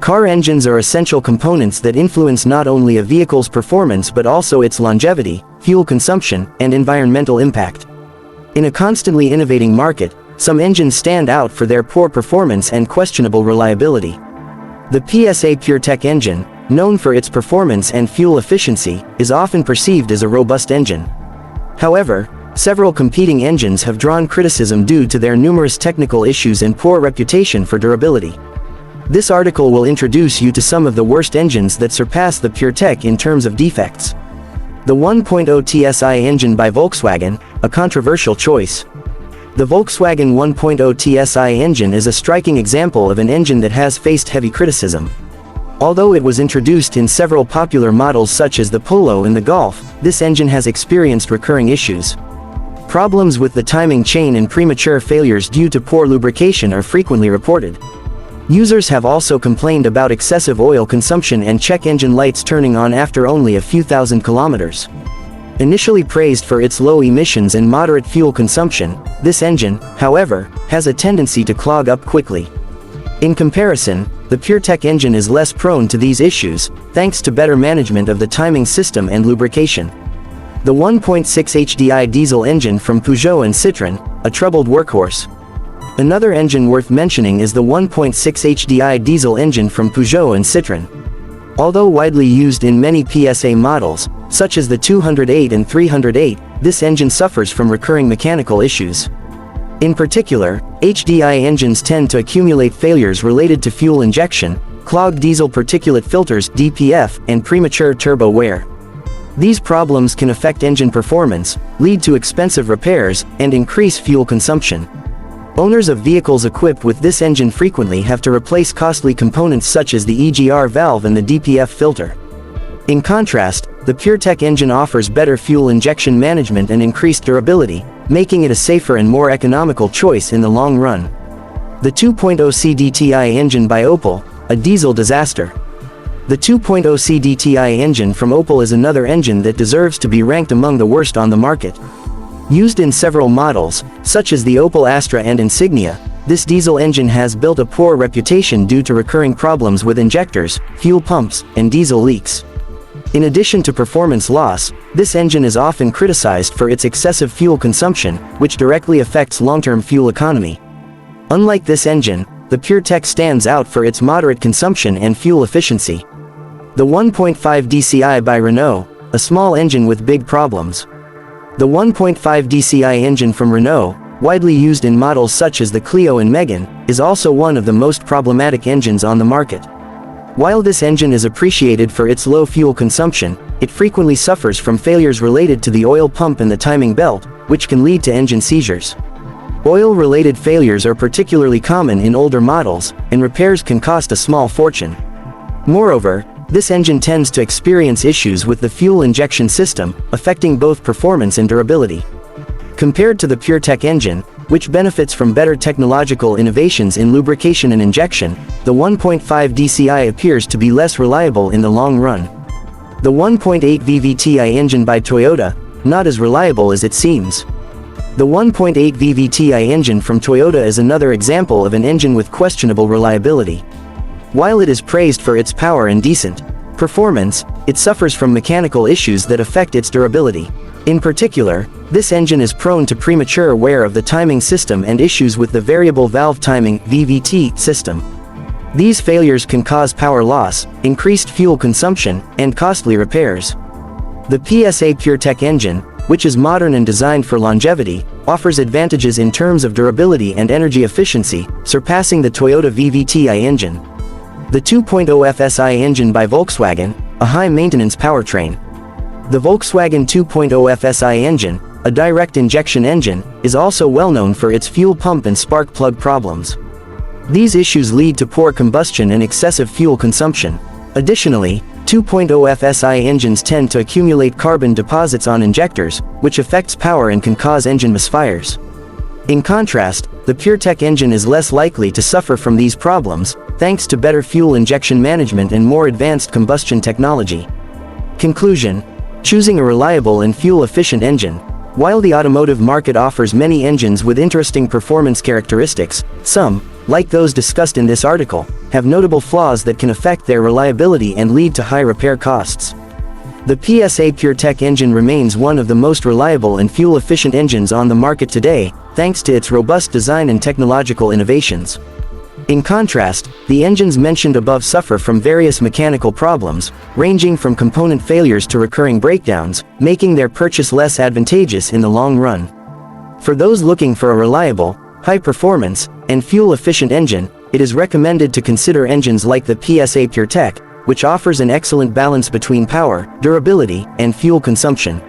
Car engines are essential components that influence not only a vehicle's performance but also its longevity, fuel consumption, and environmental impact. In a constantly innovating market, some engines stand out for their poor performance and questionable reliability. The PSA PureTech engine, known for its performance and fuel efficiency, is often perceived as a robust engine. However, several competing engines have drawn criticism due to their numerous technical issues and poor reputation for durability. This article will introduce you to some of the worst engines that surpass the PureTech in terms of defects. The 1.0 TSI engine by Volkswagen, a controversial choice. The Volkswagen 1.0 TSI engine is a striking example of an engine that has faced heavy criticism. Although it was introduced in several popular models such as the Polo and the Golf, this engine has experienced recurring issues. Problems with the timing chain and premature failures due to poor lubrication are frequently reported. Users have also complained about excessive oil consumption and check engine lights turning on after only a few thousand kilometers. Initially praised for its low emissions and moderate fuel consumption, this engine, however, has a tendency to clog up quickly. In comparison, the PureTech engine is less prone to these issues, thanks to better management of the timing system and lubrication. The 1.6 HDI diesel engine from Peugeot and Citroën, a troubled workhorse. Another engine worth mentioning is the 1.6 HDI diesel engine from Peugeot and Citroën. Although widely used in many PSA models, such as the 208 and 308, this engine suffers from recurring mechanical issues. In particular, HDI engines tend to accumulate failures related to fuel injection, clogged diesel particulate filters (DPF), and premature turbo wear. These problems can affect engine performance, lead to expensive repairs, and increase fuel consumption. Owners of vehicles equipped with this engine frequently have to replace costly components such as the EGR valve and the DPF filter. In contrast, the PureTech engine offers better fuel injection management and increased durability, making it a safer and more economical choice in the long run. The 2.0 CDTI engine by Opel, a diesel disaster. The 2.0 CDTI engine from Opel is another engine that deserves to be ranked among the worst on the market. Used in several models, such as the Opel Astra and Insignia, this diesel engine has built a poor reputation due to recurring problems with injectors, fuel pumps, and diesel leaks. In addition to performance loss, this engine is often criticized for its excessive fuel consumption, which directly affects long-term fuel economy. Unlike this engine, the PureTech stands out for its moderate consumption and fuel efficiency. The 1.5 DCI by Renault, a small engine with big problems. The 1.5 DCI engine from Renault, widely used in models such as the Clio and Megane, is also one of the most problematic engines on the market. While this engine is appreciated for its low fuel consumption, it frequently suffers from failures related to the oil pump and the timing belt, which can lead to engine seizures. Oil-related failures are particularly common in older models, and repairs can cost a small fortune. Moreover, this engine tends to experience issues with the fuel injection system, affecting both performance and durability. Compared to the PureTech engine, which benefits from better technological innovations in lubrication and injection, the 1.5 DCI appears to be less reliable in the long run. The 1.8 VVT-i engine by Toyota, not as reliable as it seems. The 1.8 VVT-i engine from Toyota is another example of an engine with questionable reliability. While it is praised for its power and decent performance, it suffers from mechanical issues that affect its durability. In particular, this engine is prone to premature wear of the timing system and issues with the variable valve timing (VVT) system. These failures can cause power loss, increased fuel consumption, and costly repairs. The PSA PureTech engine, which is modern and designed for longevity, offers advantages in terms of durability and energy efficiency, surpassing the Toyota VVT-i engine. The 2.0 FSI engine by Volkswagen, a high-maintenance powertrain. The Volkswagen 2.0 FSI engine, a direct injection engine, is also well known for its fuel pump and spark plug problems. These issues lead to poor combustion and excessive fuel consumption. Additionally, 2.0 FSI engines tend to accumulate carbon deposits on injectors, which affects power and can cause engine misfires. In contrast, the PureTech engine is less likely to suffer from these problems, thanks to better fuel injection management and more advanced combustion technology. Conclusion: choosing a reliable and fuel-efficient engine. While the automotive market offers many engines with interesting performance characteristics, some, like those discussed in this article, have notable flaws that can affect their reliability and lead to high repair costs. The PSA PureTech engine remains one of the most reliable and fuel-efficient engines on the market today, thanks to its robust design and technological innovations. In contrast, the engines mentioned above suffer from various mechanical problems, ranging from component failures to recurring breakdowns, making their purchase less advantageous in the long run. For those looking for a reliable, high-performance, and fuel-efficient engine, it is recommended to consider engines like the PSA PureTech, which offers an excellent balance between power, durability, and fuel consumption.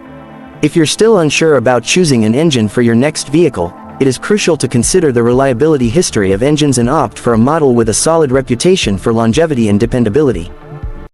If you're still unsure about choosing an engine for your next vehicle, it is crucial to consider the reliability history of engines and opt for a model with a solid reputation for longevity and dependability.